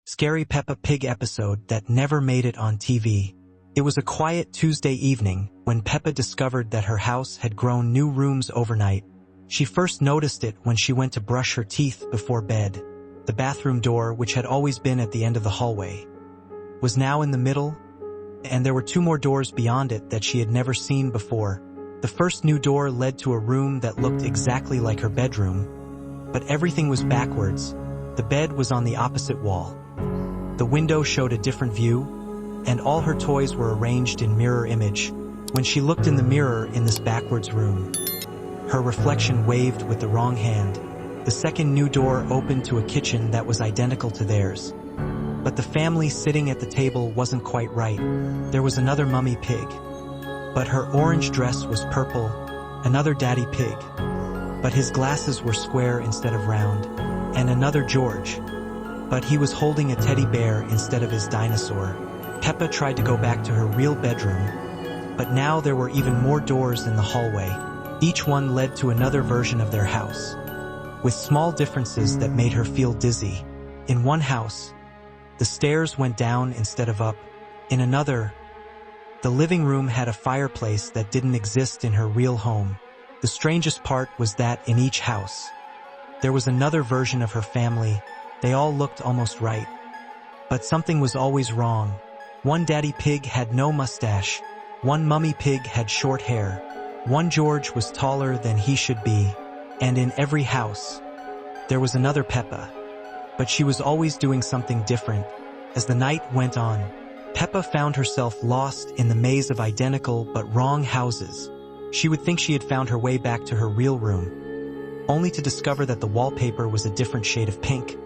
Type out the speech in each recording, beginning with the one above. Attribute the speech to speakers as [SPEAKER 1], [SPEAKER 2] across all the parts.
[SPEAKER 1] scary Peppa Pig episode that never made it on TV. It was a quiet Tuesday evening when Peppa discovered that her house had grown new rooms overnight. She first noticed it when she went to brush her teeth before bed. The bathroom door, which had always been at the end of the hallway, was now in the middle, and there were two more doors beyond it that she had never seen before. The first new door led to a room that looked exactly like her bedroom, but everything was backwards. The bed was on the opposite wall. The window showed a different view, and all her toys were arranged in mirror image. When she looked in the mirror in this backwards room, her reflection waved with the wrong hand. The second new door opened to a kitchen that was identical to theirs. But the family sitting at the table wasn't quite right. There was another mummy pig, but her orange dress was purple, another daddy pig, but his glasses were square instead of round, and another George, but he was holding a teddy bear instead of his dinosaur. Peppa tried to go back to her real bedroom, but now there were even more doors in the hallway. Each one led to another version of their house, with small differences that made her feel dizzy. In one house, the stairs went down instead of up. In another, the living room had a fireplace that didn't exist in her real home. The strangest part was that in each house, there was another version of her family. They all looked almost right, but something was always wrong. One daddy pig had no mustache. One mummy pig had short hair. One George was taller than he should be. And in every house, there was another Peppa, but she was always doing something different. As the night went on, Peppa found herself lost in the maze of identical but wrong houses. She would think she had found her way back to her real room, only to discover that the wallpaper was a different shade of pink,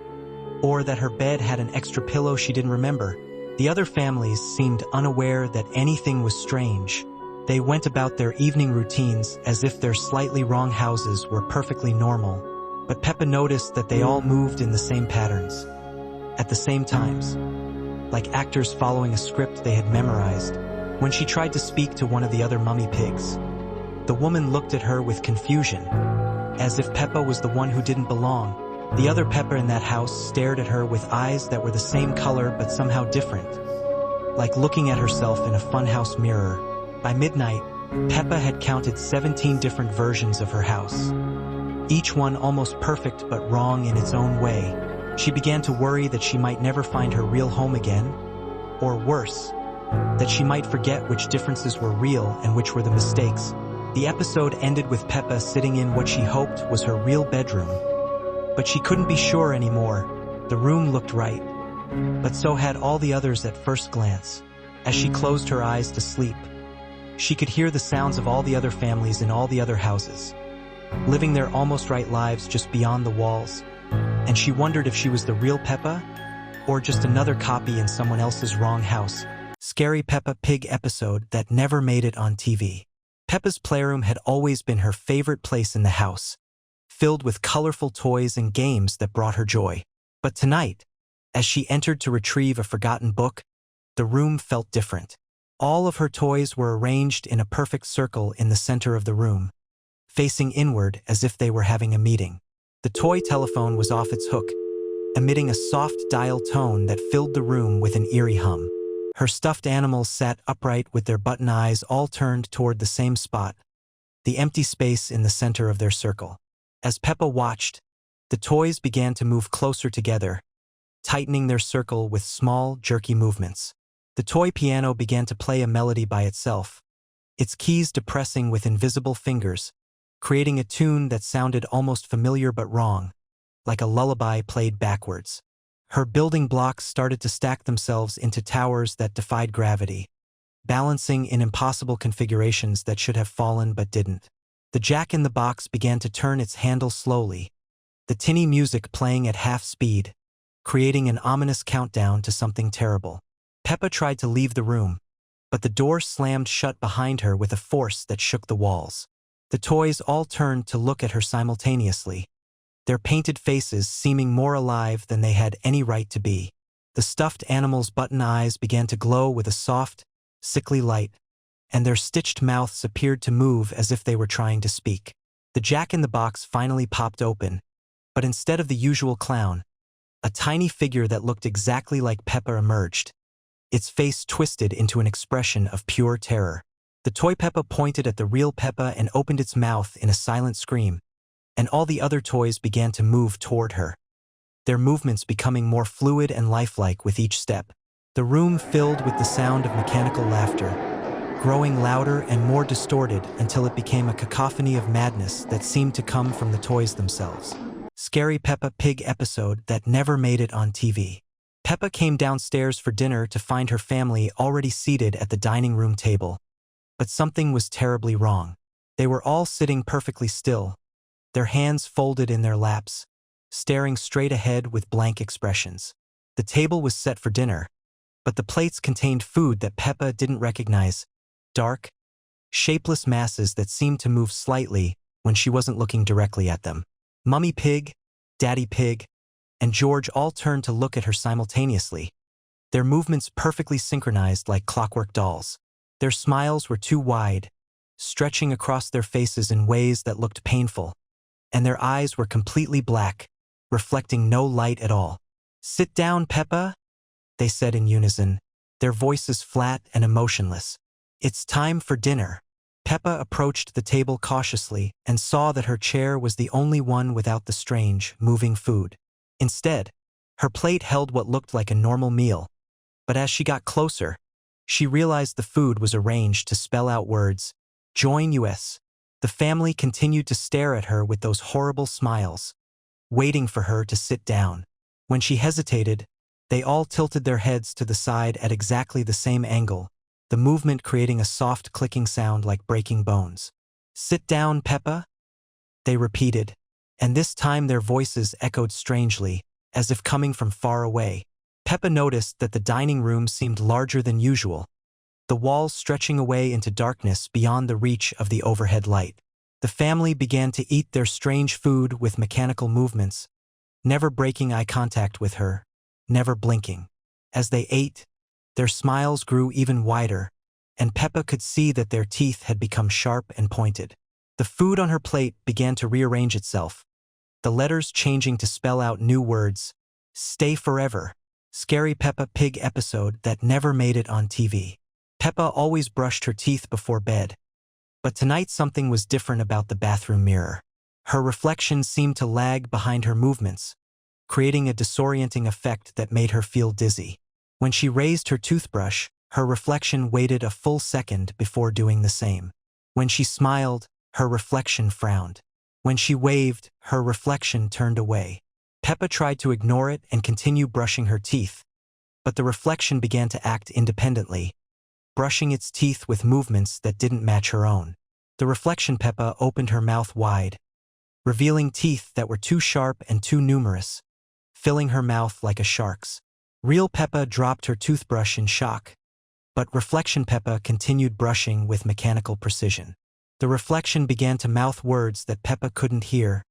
[SPEAKER 1] or that her bed had an extra pillow she didn't remember. The other families seemed unaware that anything was strange. They went about their evening routines as if their slightly wrong houses were perfectly normal, but Peppa noticed that they all moved in the same patterns, at the same times, like actors following a script they had memorized. When she tried to speak to one of the other mummy pigs, the woman looked at her with confusion, as if Peppa was the one who didn't belong. The other Peppa in that house stared at her with eyes that were the same color but somehow different, like looking at herself in a funhouse mirror. By midnight, Peppa had counted 17 different versions of her house, each one almost perfect but wrong in its own way. She began to worry that she might never find her real home again, or worse, that she might forget which differences were real and which were the mistakes. The episode ended with Peppa sitting in what she hoped was her real bedroom, but she couldn't be sure anymore. The room looked right, but so had all the others at first glance. As she closed her eyes to sleep, she could hear the sounds of all the other families in all the other houses, living their almost right lives just beyond the walls. And she wondered if she was the real Peppa, or just another copy in someone else's wrong house. Scary Peppa Pig episode that never made it on TV. Peppa's playroom had always been her favorite place in the house, filled with colorful toys and games that brought her joy. But tonight, as she entered to retrieve a forgotten book, the room felt different. All of her toys were arranged in a perfect circle in the center of the room, facing inward as if they were having a meeting. The toy telephone was off its hook, emitting a soft dial tone that filled the room with an eerie hum. Her stuffed animals sat upright with their button eyes all turned toward the same spot, the empty space in the center of their circle. As Peppa watched, the toys began to move closer together, tightening their circle with small, jerky movements. The toy piano began to play a melody by itself, its keys depressing with invisible fingers, creating a tune that sounded almost familiar but wrong, like a lullaby played backwards. Her building blocks started to stack themselves into towers that defied gravity, balancing in impossible configurations that should have fallen but didn't. The jack-in-the-box began to turn its handle slowly, the tinny music playing at half speed, creating an ominous countdown to something terrible. Peppa tried to leave the room, but the door slammed shut behind her with a force that shook the walls. The toys all turned to look at her simultaneously, their painted faces seeming more alive than they had any right to be. The stuffed animals' button eyes began to glow with a soft, sickly light, and their stitched mouths appeared to move as if they were trying to speak. The jack-in-the-box finally popped open, but instead of the usual clown, A tiny figure that looked exactly like Peppa emerged, its face twisted into an expression of pure terror. The toy Peppa pointed at the real Peppa and opened its mouth in a silent scream, and all the other toys began to move toward her, their movements becoming more fluid and lifelike with each step. The room filled with the sound of mechanical laughter, growing louder and more distorted until it became a cacophony of madness that seemed to come from the toys themselves. Scary Peppa Pig episode that never made it on TV. Peppa came downstairs for dinner to find her family already seated at the dining room table. But something was terribly wrong. They were all sitting perfectly still, their hands folded in their laps, staring straight ahead with blank expressions. The table was set for dinner, but the plates contained food that Peppa didn't recognize, dark, shapeless masses that seemed to move slightly when she wasn't looking directly at them. Mummy Pig, Daddy Pig, and George all turned to look at her simultaneously, their movements perfectly synchronized like clockwork dolls. Their smiles were too wide, stretching across their faces in ways that looked painful, and their eyes were completely black, reflecting no light at all. "Sit down, Peppa," they said in unison, their voices flat and emotionless. "It's time for dinner." Peppa approached the table cautiously and saw that her chair was the only one without the strange, moving food. Instead, her plate held what looked like a normal meal, but as she got closer, she realized the food was arranged to spell out words, "Join US." The family continued to stare at her with those horrible smiles, waiting for her to sit down. When she hesitated, they all tilted their heads to the side at exactly the same angle, the movement creating a soft clicking sound like breaking bones. "Sit down, Peppa," they repeated, and this time their voices echoed strangely, as if coming from far away. Peppa noticed that the dining room seemed larger than usual, the walls stretching away into darkness beyond the reach of the overhead light. The family began to eat their strange food with mechanical movements, never breaking eye contact with her, never blinking. As they ate, their smiles grew even wider, and Peppa could see that their teeth had become sharp and pointed. The food on her plate began to rearrange itself, the letters changing to spell out new words. "Stay forever." Scary Peppa Pig episode that never made it on TV. Peppa always brushed her teeth before bed, but tonight something was different about the bathroom mirror. Her reflection seemed to lag behind her movements, creating a disorienting effect that made her feel dizzy. When she raised her toothbrush, her reflection waited a full second before doing the same. When she smiled, her reflection frowned. When she waved, her reflection turned away. Peppa tried to ignore it and continue brushing her teeth, but the reflection began to act independently, brushing its teeth with movements that didn't match her own. The reflection Peppa opened her mouth wide, revealing teeth that were too sharp and too numerous, filling her mouth like a shark's. Real Peppa dropped her toothbrush in shock, but reflection Peppa continued brushing with mechanical precision. The reflection began to mouth words that Peppa couldn't hear,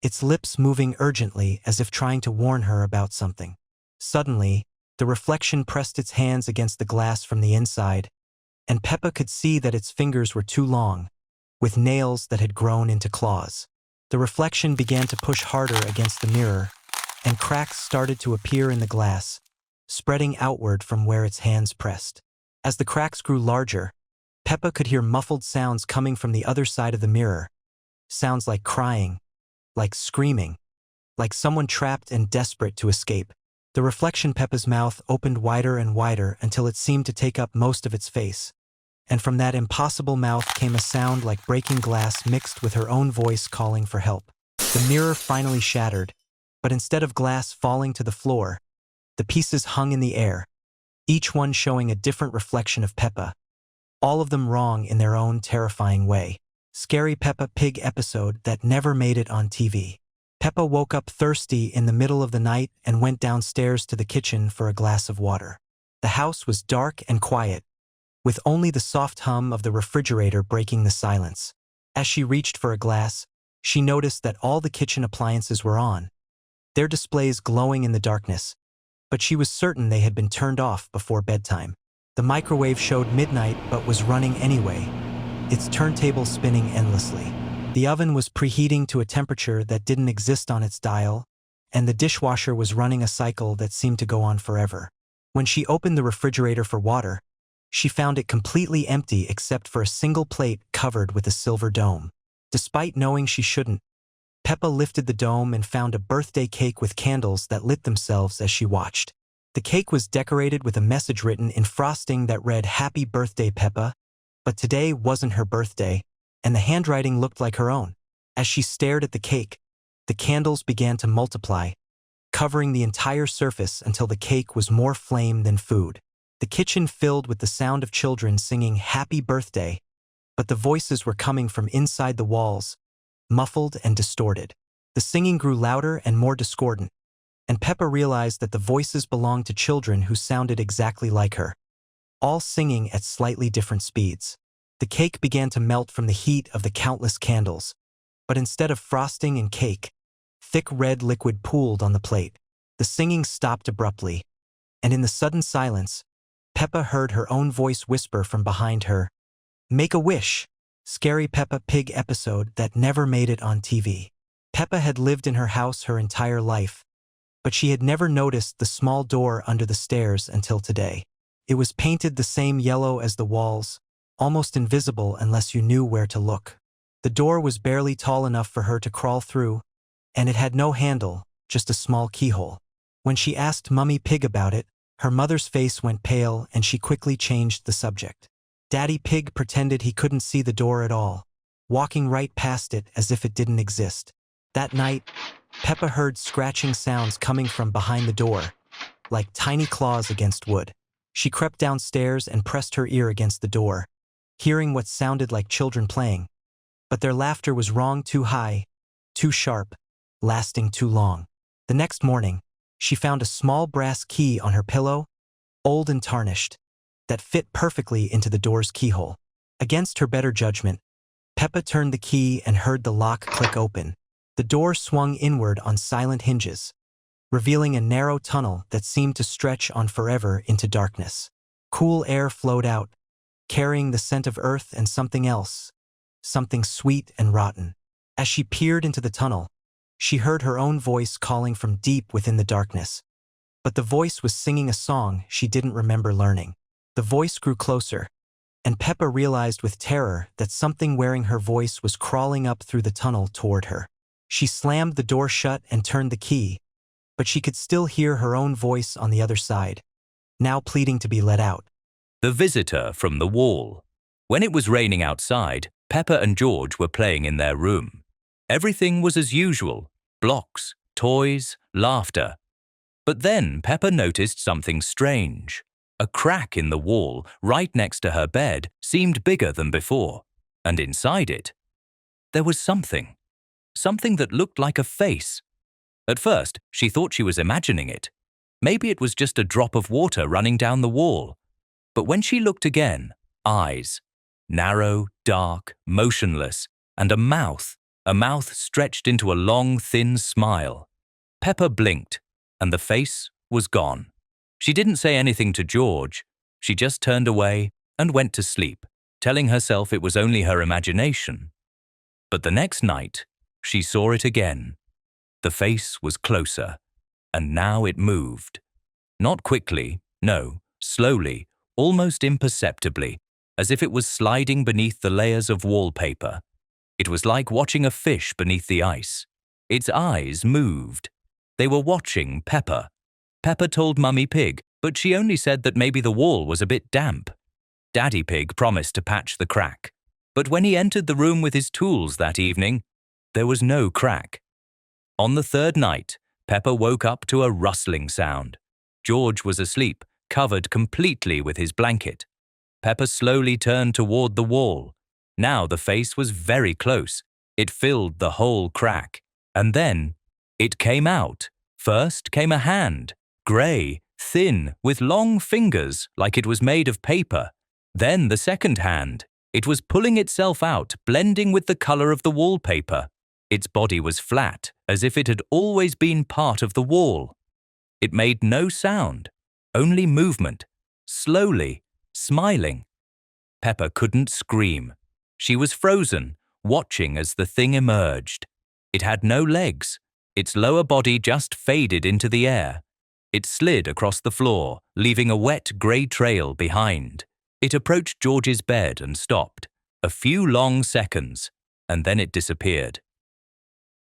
[SPEAKER 1] its lips moving urgently as if trying to warn her about something. Suddenly, the reflection pressed its hands against the glass from the inside, and Peppa could see that its fingers were too long, with nails that had grown into claws. The reflection began to push harder against the mirror, and cracks started to appear in the glass, spreading outward from where its hands pressed. As the cracks grew larger, Peppa could hear muffled sounds coming from the other side of the mirror, sounds like crying, like screaming, like someone trapped and desperate to escape. The reflection Peppa's mouth opened wider and wider until it seemed to take up most of its face, and from that impossible mouth came a sound like breaking glass mixed with her own voice calling for help. The mirror finally shattered, but instead of glass falling to the floor, the pieces hung in the air, each one showing a different reflection of Peppa, all of them wrong in their own terrifying way. Scary Peppa Pig episode that never made it on TV. Peppa woke up thirsty in the middle of the night and went downstairs to the kitchen for a glass of water. The house was dark and quiet, with only the soft hum of the refrigerator breaking the silence. As she reached for a glass, she noticed that all the kitchen appliances were on, their displays glowing in the darkness, but she was certain they had been turned off before bedtime. The microwave showed midnight but was running anyway, its turntable spinning endlessly. The oven was preheating to a temperature that didn't exist on its dial, and the dishwasher was running a cycle that seemed to go on forever. When she opened the refrigerator for water, she found it completely empty except for a single plate covered with a silver dome. Despite knowing she shouldn't, Peppa lifted the dome and found a birthday cake with candles that lit themselves as she watched. The cake was decorated with a message written in frosting that read, "Happy birthday, Peppa," but today wasn't her birthday, and the handwriting looked like her own. As she stared at the cake, the candles began to multiply, covering the entire surface until the cake was more flame than food. The kitchen filled with the sound of children singing "Happy Birthday," but the voices were coming from inside the walls, muffled and distorted. The singing grew louder and more discordant, and Peppa realized that the voices belonged to children who sounded exactly like her, all singing at slightly different speeds. The cake began to melt from the heat of the countless candles, but instead of frosting and cake, thick red liquid pooled on the plate. The singing stopped abruptly, and in the sudden silence, Peppa heard her own voice whisper from behind her, "Make a wish." Scary Peppa Pig episode that never made it on TV. Peppa had lived in her house her entire life, but she had never noticed the small door under the stairs until today. It was painted the same yellow as the walls, almost invisible unless you knew where to look. The door was barely tall enough for her to crawl through, and it had no handle, just a small keyhole. When she asked Mummy Pig about it, her mother's face went pale and she quickly changed the subject. Daddy Pig pretended he couldn't see the door at all, walking right past it as if it didn't exist. That night, Peppa heard scratching sounds coming from behind the door, like tiny claws against wood. She crept downstairs and pressed her ear against the door, hearing what sounded like children playing. But their laughter was wrong, too high, too sharp, lasting too long. The next morning, she found a small brass key on her pillow, old and tarnished, that fit perfectly into the door's keyhole. Against her better judgment, Peppa turned the key and heard the lock click open. The door swung inward on silent hinges, revealing a narrow tunnel that seemed to stretch on forever into darkness. Cool air flowed out, carrying the scent of earth and something else, something sweet and rotten. As she peered into the tunnel, she heard her own voice calling from deep within the darkness. But the voice was singing a song she didn't remember learning. The voice grew closer, and Peppa realized with terror that something wearing her voice was crawling up through the tunnel toward her. She slammed the door shut and turned the key, but she could still hear her own voice on the other side, now pleading to be let out.
[SPEAKER 2] The visitor from the wall. When it was raining outside, Peppa and George were playing in their room. Everything was as usual: blocks, toys, laughter. But then Peppa noticed something strange. A crack in the wall right next to her bed seemed bigger than before, and inside it, there was something that looked like a face. At first, she thought she was imagining it. Maybe it was just a drop of water running down the wall. But when she looked again, eyes, narrow, dark, motionless, and a mouth stretched into a long, thin smile. Peppa blinked, and the face was gone. She didn't say anything to George. She just turned away and went to sleep, telling herself it was only her imagination. But the next night, she saw it again. The face was closer, and now it moved. Not quickly, no, slowly, almost imperceptibly, as if it was sliding beneath the layers of wallpaper. It was like watching a fish beneath the ice. Its eyes moved. They were watching Peppa. Peppa told Mummy Pig, but she only said that maybe the wall was a bit damp. Daddy Pig promised to patch the crack, but when he entered the room with his tools that evening, there was no crack. On the third night, Peppa woke up to a rustling sound. George was asleep, covered completely with his blanket. Peppa slowly turned toward the wall. Now the face was very close. It filled the whole crack. And then it came out. First came a hand, grey, thin, with long fingers like it was made of paper. Then the second hand. It was pulling itself out, blending with the color of the wallpaper. Its body was flat, as if it had always been part of the wall. It made no sound, only movement, slowly, smiling. Peppa couldn't scream. She was frozen, watching as the thing emerged. It had no legs. Its lower body just faded into the air. It slid across the floor, leaving a wet grey trail behind. It approached George's bed and stopped. A few long seconds, and then it disappeared.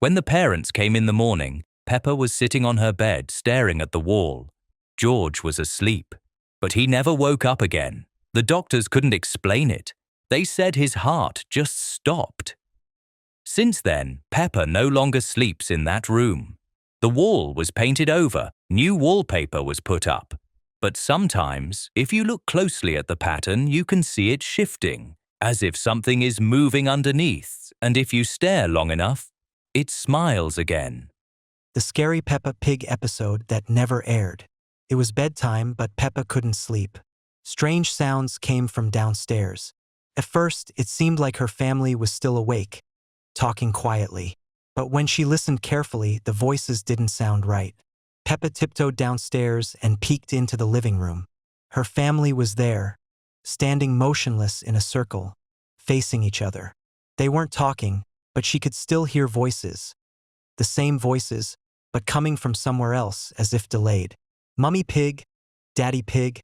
[SPEAKER 2] When the parents came in the morning, Peppa was sitting on her bed staring at the wall. George was asleep, but he never woke up again. The doctors couldn't explain it. They said his heart just stopped. Since then, Peppa no longer sleeps in that room. The wall was painted over, new wallpaper was put up. But sometimes, if you look closely at the pattern, you can see it shifting, as if something is moving underneath, and if you stare long enough, it smiles again.
[SPEAKER 1] The scary Peppa Pig episode that never aired. It was bedtime, but Peppa couldn't sleep. Strange sounds came from downstairs. At first, it seemed like her family was still awake, talking quietly. But when she listened carefully, the voices didn't sound right. Peppa tiptoed downstairs and peeked into the living room. Her family was there, standing motionless in a circle, facing each other. They weren't talking, but she could still hear voices. The same voices, but coming from somewhere else, as if delayed. Mummy Pig, Daddy Pig,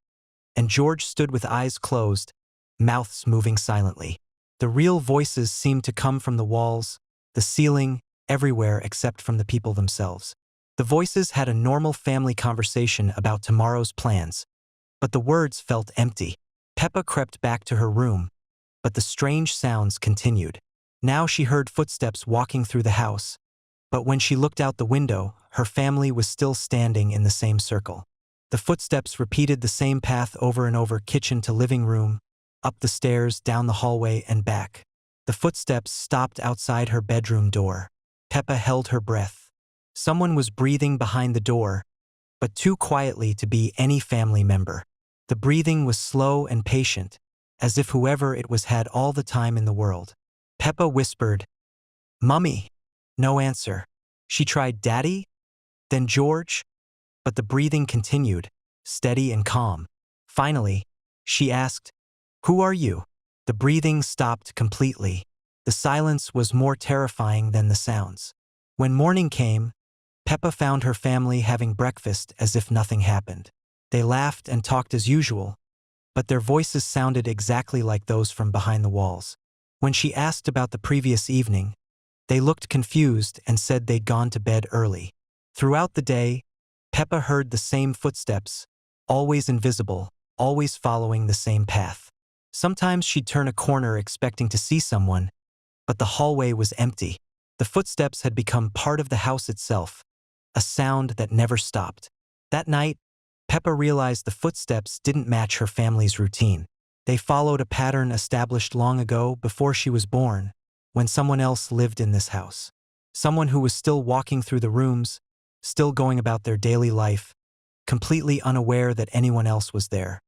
[SPEAKER 1] and George stood with eyes closed, mouths moving silently. The real voices seemed to come from the walls, the ceiling, everywhere except from the people themselves. The voices had a normal family conversation about tomorrow's plans, but the words felt empty. Peppa crept back to her room, but the strange sounds continued. Now she heard footsteps walking through the house, but when she looked out the window, her family was still standing in the same circle. The footsteps repeated the same path over and over, kitchen to living room, up the stairs, down the hallway, and back. The footsteps stopped outside her bedroom door. Peppa held her breath. Someone was breathing behind the door, but too quietly to be any family member. The breathing was slow and patient, as if whoever it was had all the time in the world. Peppa whispered, "Mummy." No answer. She tried Daddy, then George, but the breathing continued, steady and calm. Finally, she asked, "Who are you?" The breathing stopped completely. The silence was more terrifying than the sounds. When morning came, Peppa found her family having breakfast as if nothing happened. They laughed and talked as usual, but their voices sounded exactly like those from behind the walls. When she asked about the previous evening, they looked confused and said they'd gone to bed early. Throughout the day, Peppa heard the same footsteps, always invisible, always following the same path. Sometimes she'd turn a corner expecting to see someone, but the hallway was empty. The footsteps had become part of the house itself, a sound that never stopped. That night, Peppa realized the footsteps didn't match her family's routine. They followed a pattern established long ago, before she was born, when someone else lived in this house. Someone who was still walking through the rooms, still going about their daily life, completely unaware that anyone else was there.